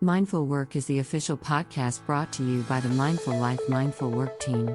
Mindful Work is the official podcast brought to you by the Mindful Life Mindful Work team.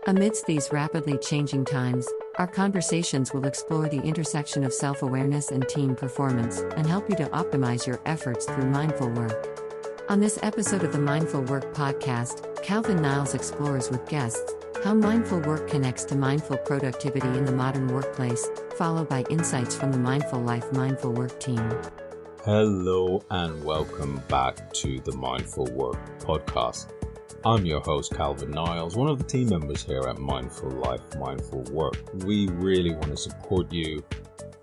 Amidst these rapidly changing times, our conversations will explore the intersection of self-awareness and team performance and help you to optimize your efforts through mindful work. On this episode of the Mindful Work podcast, Calvin Niles explores with guests how mindful work connects to mindful productivity in the modern workplace, followed by insights from the Mindful Life Mindful Work team. Hello and welcome back to the Mindful Work podcast. I'm your host Calvin Niles, one of the team members here at Mindful Life Mindful Work. We really want to support you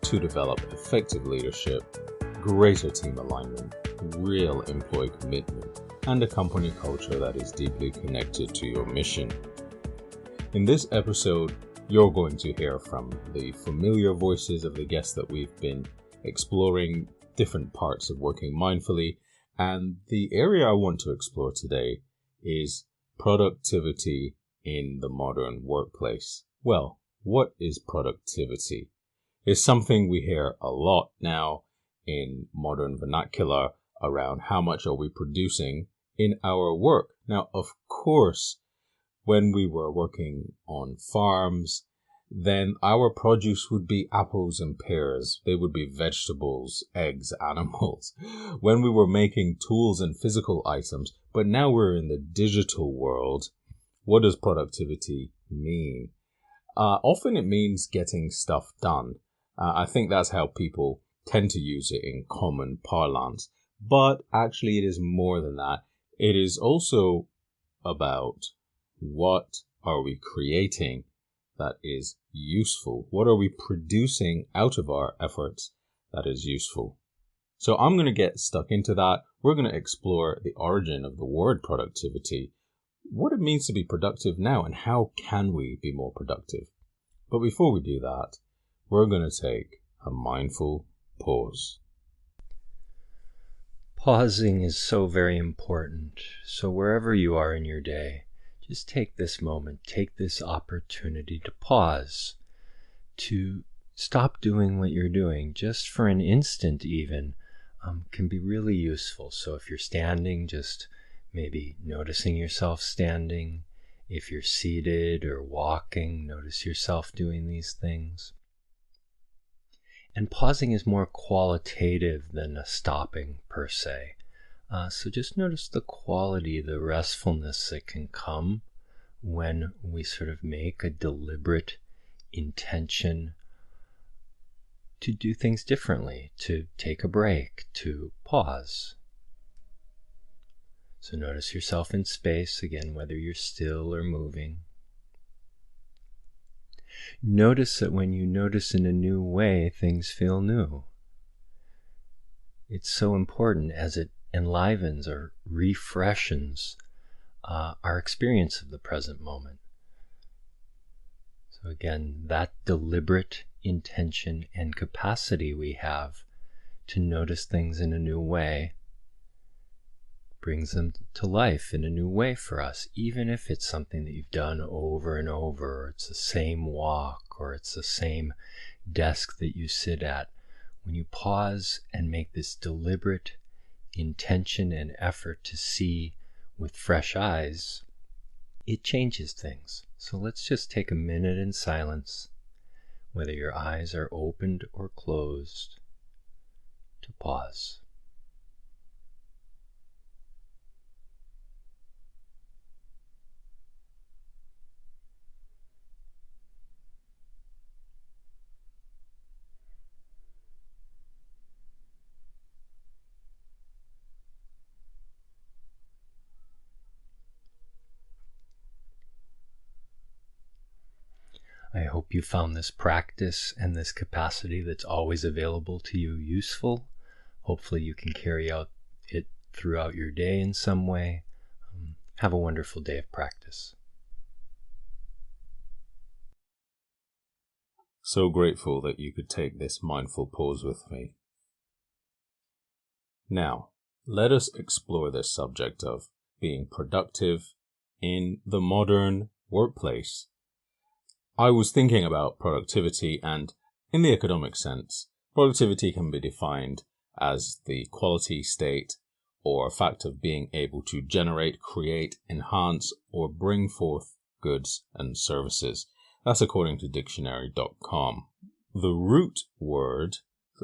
to develop effective leadership, greater team alignment, real employee commitment, and a company culture that is deeply connected to your mission. In this episode, you're going to hear from the familiar voices of the guests that we've been exploring different parts of working mindfully, and the area I want to explore today is productivity in the modern workplace. Well, what is productivity? It's something we hear a lot now in modern vernacular around how much are we producing in our work. Now, of course, when we were working on farms, then our produce would be apples and pears. They would be vegetables, eggs, animals. When we were making tools and physical items, but now we're in the digital world, what does productivity mean? Often it means getting stuff done. I think that's how people tend to use it in common parlance. But actually it is more than that. It is also about what are we creating that is useful? What are we producing out of our efforts that is useful? So I'm going to get stuck into that. We're going to explore the origin of the word productivity, what it means to be productive now, and how can we be more productive. But before we do that, we're going to take a mindful pause. Pausing is so very important. So wherever you are in your day, just take this moment, take this opportunity to pause, to stop doing what you're doing, just for an instant even, can be really useful. So if you're standing, just maybe noticing yourself standing. If you're seated or walking, notice yourself doing these things. And pausing is more qualitative than a stopping per se. So just notice the quality, the restfulness that can come when we sort of make a deliberate intention to do things differently, to take a break, to pause. So notice yourself in space, again, whether you're still or moving. Notice that when you notice in a new way, things feel new. It's so important as it enlivens or refreshes our experience of the present moment. So again, that deliberate intention and capacity we have to notice things in a new way brings them to life in a new way for us, even if it's something that you've done over and over, or it's the same walk, or it's the same desk that you sit at. When you pause and make this deliberate intention and effort to see with fresh eyes, it changes things. So let's just take a minute in silence, whether your eyes are opened or closed, to pause. I hope you found this practice and this capacity that's always available to you useful. Hopefully you can carry out it throughout your day in some way. Have a wonderful day of practice. So grateful that you could take this mindful pause with me. Now, let us explore this subject of being productive in the modern workplace. I was thinking about productivity, and in the economic sense, productivity can be defined as the quality, state, or a fact of being able to generate, create, enhance, or bring forth goods and services. That's according to dictionary.com. The root word,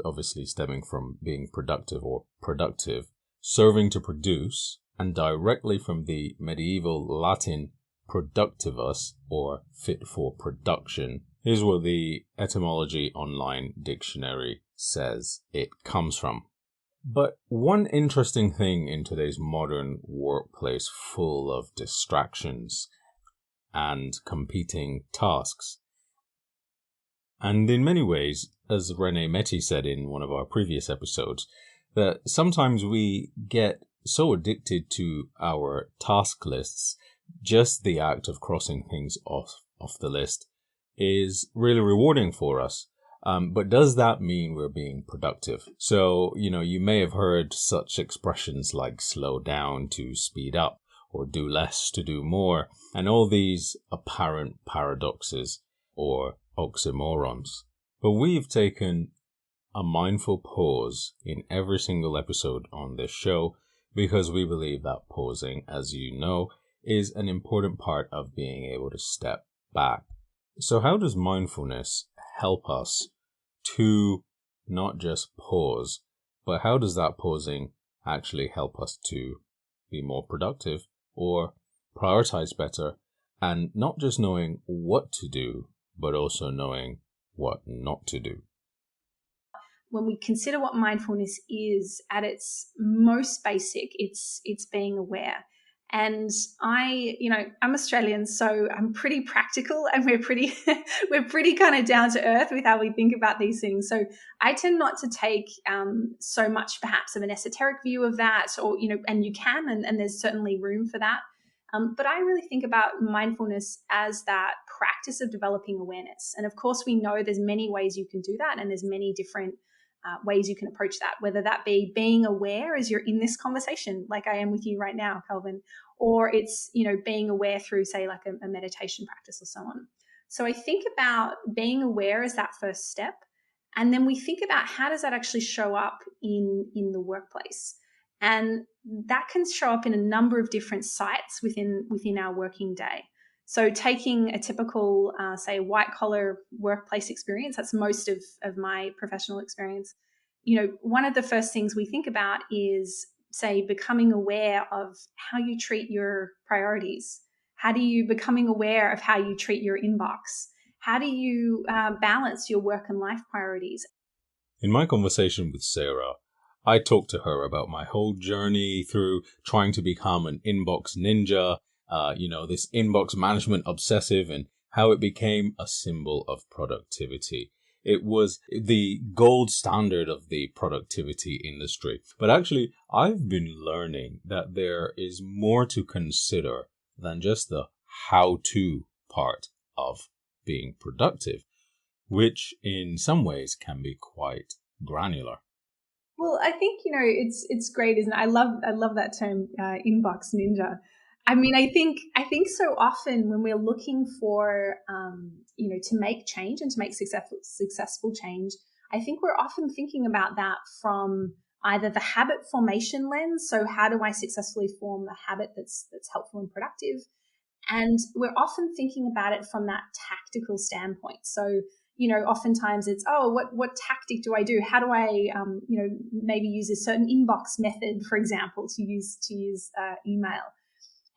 obviously stemming from being productive or productive, serving to produce, and directly from the medieval Latin productivus, or fit for production, is what the Etymology Online Dictionary says it comes from. But one interesting thing in today's modern workplace full of distractions and competing tasks, and in many ways, as René Metty said in one of our previous episodes, that sometimes we get so addicted to our task lists, just the act of crossing things off the list is really rewarding for us. But does that mean we're being productive? So, you may have heard such expressions like slow down to speed up, or do less to do more, and all these apparent paradoxes or oxymorons. But we've taken a mindful pause in every single episode on this show because we believe that pausing, as you know, is an important part of being able to step back. So how does mindfulness help us to not just pause, but how does that pausing actually help us to be more productive or prioritize better, and not just knowing what to do, but also knowing what not to do? When we consider what mindfulness is at its most basic, it's being aware. And I'm Australian, so I'm pretty practical, and we're pretty kind of down to earth with how we think about these things. So I tend not to take so much perhaps of an esoteric view of that, or, and you can, and there's certainly room for that. But I really think about mindfulness as that practice of developing awareness. And of course, we know there's many ways you can do that, and there's many different ways you can approach that, whether that be being aware as you're in this conversation, like I am with you right now, Calvin, or it's, being aware through, say, like a meditation practice or so on. So I think about being aware as that first step. And then we think about how does that actually show up in the workplace? And that can show up in a number of different sites within our working day. So taking a typical, say, white-collar workplace experience, that's most of my professional experience, one of the first things we think about is, say, becoming aware of how you treat your priorities. How do you becoming aware of how you treat your inbox? How do you balance your work and life priorities? In my conversation with Sarah, I talked to her about my whole journey through trying to become an inbox ninja, this inbox management obsessive, and how it became a symbol of productivity. It was the gold standard of the productivity industry. But actually, I've been learning that there is more to consider than just the how-to part of being productive, which in some ways can be quite granular. Well, I think, it's great, isn't it? I love that term, inbox ninja. I mean, I think so often when we're looking for, to make change and to make successful change, I think we're often thinking about that from either the habit formation lens. So how do I successfully form a habit that's helpful and productive? And we're often thinking about it from that tactical standpoint. So, oftentimes it's, what tactic do I do? How do I, maybe use a certain inbox method, for example, to use email.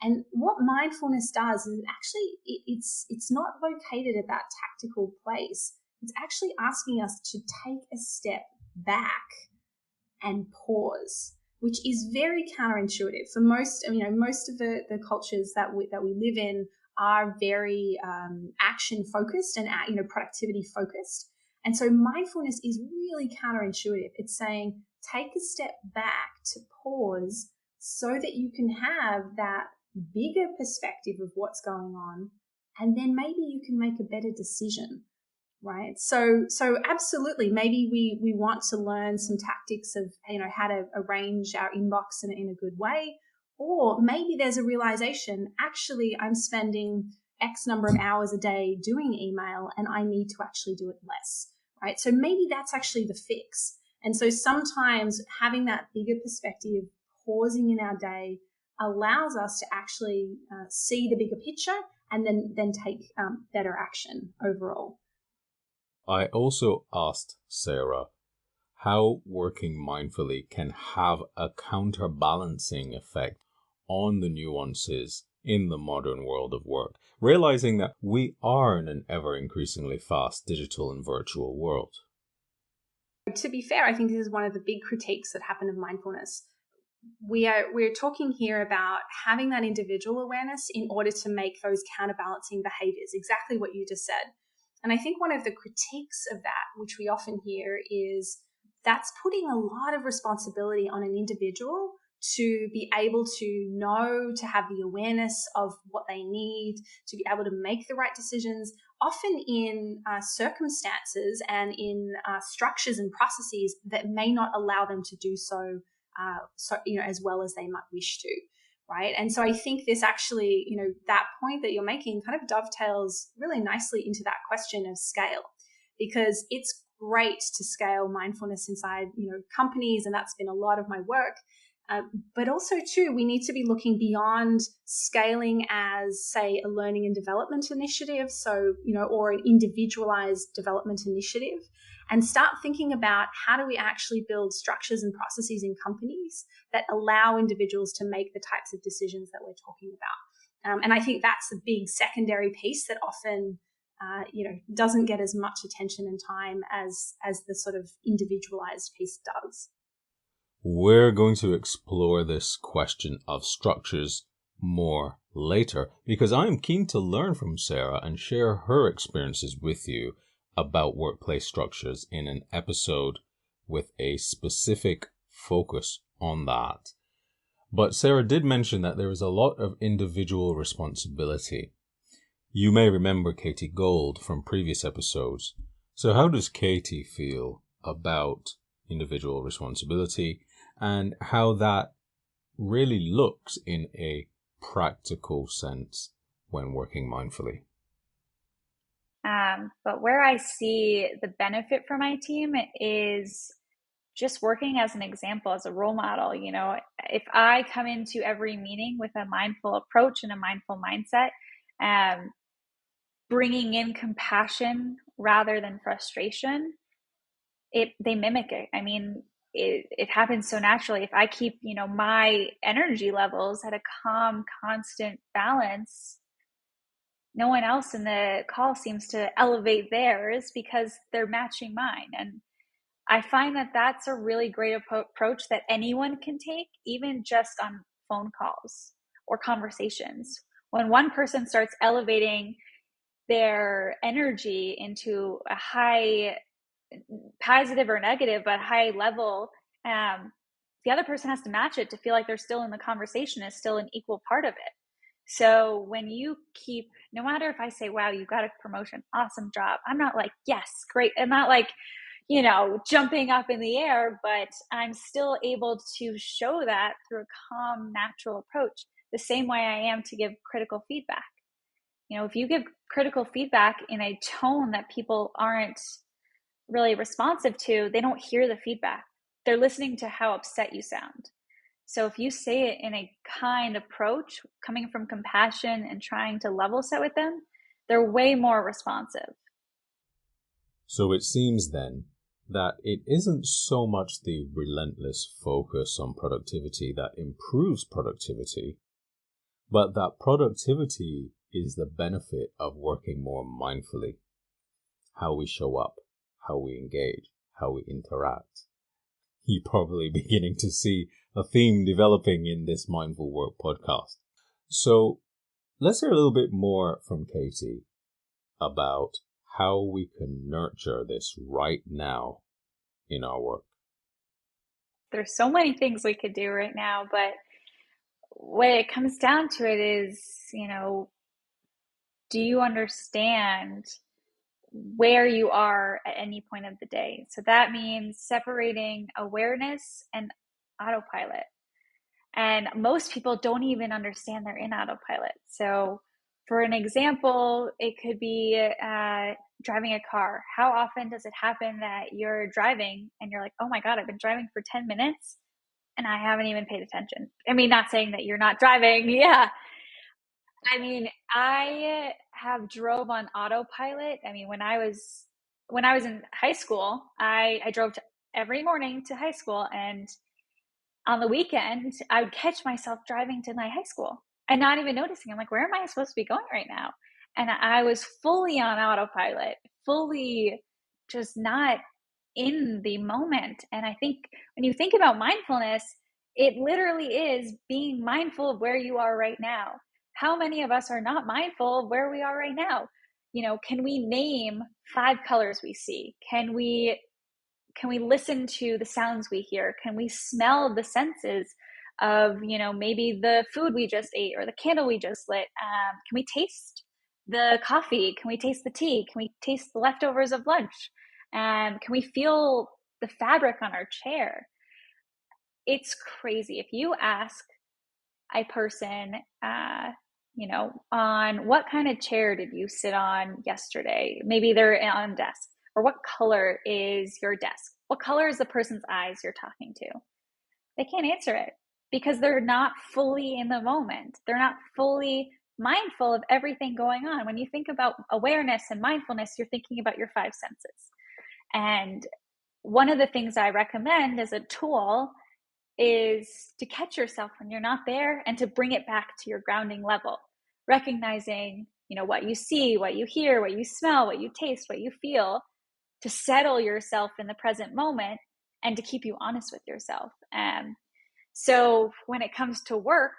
And what mindfulness does is it's not located at that tactical place. It's actually asking us to take a step back and pause, which is very counterintuitive. For most of the cultures that we live in are very action focused and productivity focused. And so mindfulness is really counterintuitive. It's saying take a step back to pause so that you can have that bigger perspective of what's going on, and then maybe you can make a better decision, right? So absolutely, maybe we want to learn some tactics of how to arrange our inbox in a good way, or maybe there's a realization, actually I'm spending X number of hours a day doing email and I need to actually do it less, right? So maybe that's actually the fix. And so sometimes having that bigger perspective, pausing in our day allows us to actually see the bigger picture and then take better action overall. I also asked Sarah how working mindfully can have a counterbalancing effect on the nuances in the modern world of work, realizing that we are in an ever increasingly fast digital and virtual world. To be fair, I think this is one of the big critiques that happen of mindfulness. We're talking here about having that individual awareness in order to make those counterbalancing behaviors, exactly what you just said. And I think one of the critiques of that, which we often hear, is that's putting a lot of responsibility on an individual to be able to know, to have the awareness of what they need, to be able to make the right decisions, often in circumstances and in structures and processes that may not allow them to do so, as well as they might wish to, right? And so I think this actually, that point that you're making kind of dovetails really nicely into that question of scale, because it's great to scale mindfulness inside, companies, and that's been a lot of my work. But also, too, we need to be looking beyond scaling as, say, a learning and development initiative, or an individualized development initiative, and start thinking about how do we actually build structures and processes in companies that allow individuals to make the types of decisions that we're talking about. And I think that's the big secondary piece that often doesn't get as much attention and time as the sort of individualized piece does. We're going to explore this question of structures more later, because I'm keen to learn from Sarah and share her experiences with you about workplace structures in an episode with a specific focus on that. But Sarah did mention that there is a lot of individual responsibility. You may remember Katie Gold from previous episodes. So how does Katie feel about individual responsibility and how that really looks in a practical sense when working mindfully? But where I see the benefit for my team is just working as an example, as a role model. If I come into every meeting with a mindful approach and a mindful mindset, bringing in compassion rather than frustration, they mimic it. I mean, it happens so naturally. If I keep, my energy levels at a calm, constant balance, no one else in the call seems to elevate theirs because they're matching mine. And I find that that's a really great approach that anyone can take, even just on phone calls or conversations. When one person starts elevating their energy into a high, positive or negative, but high level, the other person has to match it to feel like they're still in the conversation, is still an equal part of it. So when you keep, no matter if I say, wow, you got a promotion, awesome job, I'm not like, yes, great. I'm not like, jumping up in the air, but I'm still able to show that through a calm, natural approach, the same way I am to give critical feedback. If you give critical feedback in a tone that people aren't really responsive to, they don't hear the feedback. They're listening to how upset you sound. So if you say it in a kind approach, coming from compassion and trying to level set with them, they're way more responsive. So it seems then that it isn't so much the relentless focus on productivity that improves productivity, but that productivity is the benefit of working more mindfully. How we show up, how we engage, how we interact. You're probably beginning to see a theme developing in this Mindful Work podcast. So let's hear a little bit more from Katie about how we can nurture this right now in our work. There's so many things we could do right now, but what it comes down to it is, do you understand where you are at any point of the day? So that means separating awareness and autopilot. And most people don't even understand they're in autopilot. So for an example, it could be driving a car. How often does it happen that you're driving and you're like, oh my God, I've been driving for 10 minutes, and I haven't even paid attention. I mean, not saying that you're not driving. Yeah. I mean, I have drove on autopilot. I mean, when I was in high school, I drove every morning to high school, and on the weekend, I would catch myself driving to my high school and not even noticing. I'm like, where am I supposed to be going right now? And I was fully on autopilot, fully just not in the moment. And I think when you think about mindfulness, it literally is being mindful of where you are right now. How many of us are not mindful of where we are right now? You know, can we name 5 colors we see? Can we listen to the sounds we hear? Can we smell the senses of, you know, maybe the food we just ate or the candle we just lit? Can we taste the coffee? Can we taste the tea? Can we taste the leftovers of lunch? Can we feel the fabric on our chair? It's crazy. If you ask a person, you know, on what kind of chair did you sit on yesterday? Maybe they're on a desk. Or what color is your desk? What color is the person's eyes you're talking to? They can't answer it because they're not fully in the moment. They're not fully mindful of everything going on. When you think about awareness and mindfulness, you're thinking about your 5 senses. And one of the things I recommend as a tool is to catch yourself when you're not there and to bring it back to your grounding level, recognizing, you know, what you see, what you hear, what you smell, what you taste, what you feel, to settle yourself in the present moment and to keep you honest with yourself. So when it comes to work,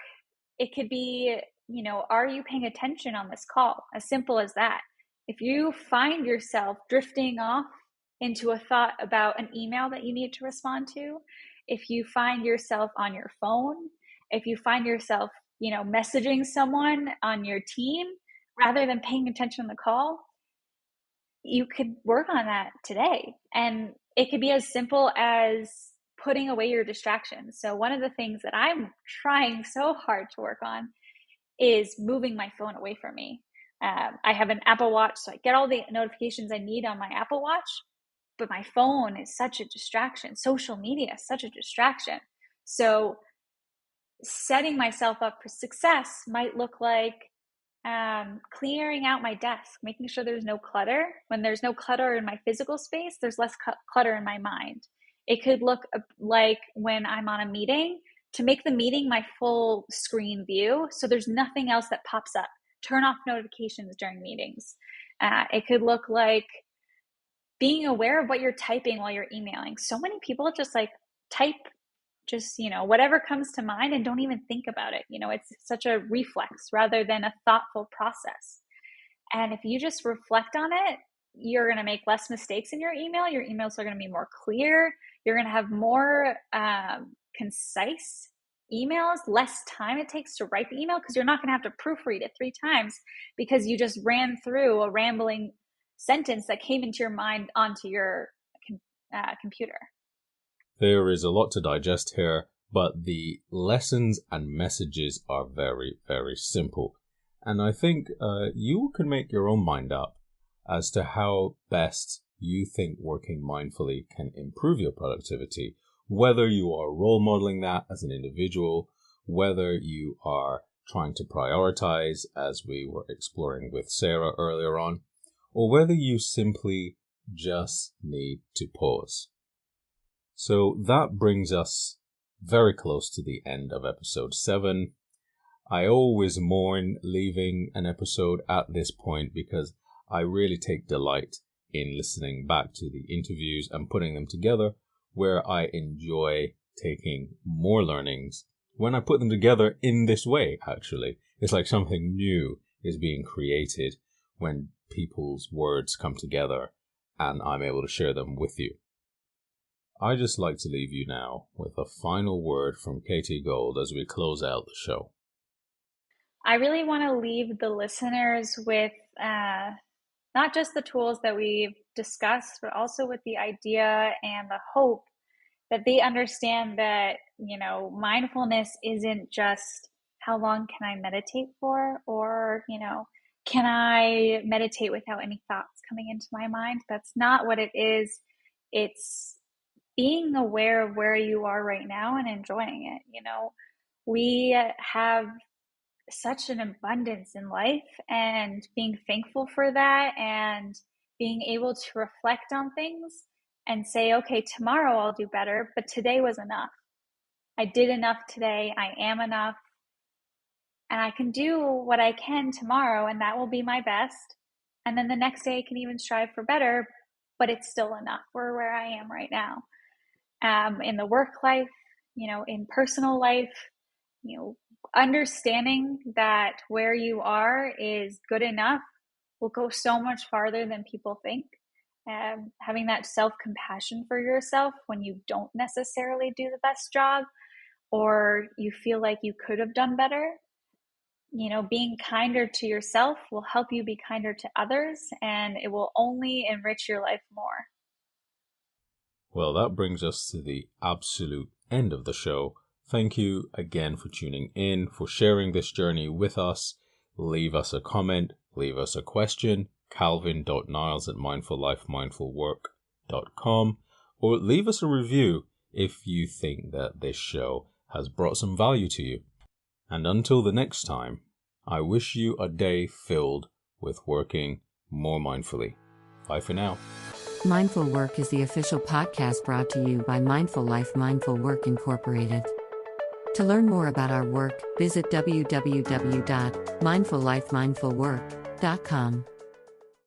it could be, you know, are you paying attention on this call? As simple as that. If you find yourself drifting off into a thought about an email that you need to respond to, if you find yourself on your phone, if you find yourself, you know, messaging someone on your team rather than paying attention on the call, you could work on that today. And it could be as simple as putting away your distractions. So one of the things that I'm trying so hard to work on is moving my phone away from me. I have an Apple Watch, so I get all the notifications I need on my Apple Watch, but my phone is such a distraction. Social media is such a distraction. So setting myself up for success might look like clearing out my desk, making sure there's no clutter. When there's no clutter in my physical space, there's less clutter in my mind. It could look like when I'm on a meeting, to make the meeting my full screen view, so there's nothing else that pops up. Turn off notifications during meetings. It could look like being aware of what you're typing while you're emailing. So many people just like type just, you know, whatever comes to mind and don't even think about it. You know, it's such a reflex rather than a thoughtful process. And if you just reflect on it, you're going to make less mistakes in your email. Your emails are going to be more clear. You're going to have more concise emails, less time it takes to write the email because you're not going to have to proofread it 3 times because you just ran through a rambling sentence that came into your mind onto your computer. There is a lot to digest here, but the lessons and messages are very, very simple. And I think you can make your own mind up as to how best you think working mindfully can improve your productivity, whether you are role modeling that as an individual, whether you are trying to prioritize, as we were exploring with Sarah earlier on, or whether you simply just need to pause. So that brings us very close to the end of episode 7. I always mourn leaving an episode at this point because I really take delight in listening back to the interviews and putting them together, where I enjoy taking more learnings when I put them together in this way, actually. It's like something new is being created when people's words come together and I'm able to share them with you. I just like to leave you now with a final word from Katie Gold as we close out the show. I really want to leave the listeners with not just the tools that we've discussed, but also with the idea and the hope that they understand that, you know, mindfulness isn't just how long can I meditate for, or, you know, can I meditate without any thoughts coming into my mind? That's not what it is. It's being aware of where you are right now and enjoying it. We have such an abundance in life, and being thankful for that and being able to reflect on things and say, okay, tomorrow I'll do better, but today was enough. I did enough today. I am enough. And I can do what I can tomorrow, and that will be my best. And then the next day I can even strive for better, but it's still enough for where I am right now. In the work life, in personal life, understanding that where you are is good enough will go so much farther than people think. Having that self-compassion for yourself when you don't necessarily do the best job, or you feel like you could have done better. Being kinder to yourself will help you be kinder to others, and it will only enrich your life more. Well, that brings us to the absolute end of the show. Thank you again for tuning in, for sharing this journey with us. Leave us a comment, leave us a question, calvin.niles@mindfullifemindfulwork.com, or leave us a review if you think that this show has brought some value to you. And until the next time, I wish you a day filled with working more mindfully. Bye for now. Mindful Work is the official podcast brought to you by Mindful Life Mindful Work Incorporated. To learn more about our work, visit www.mindfullifemindfulwork.com.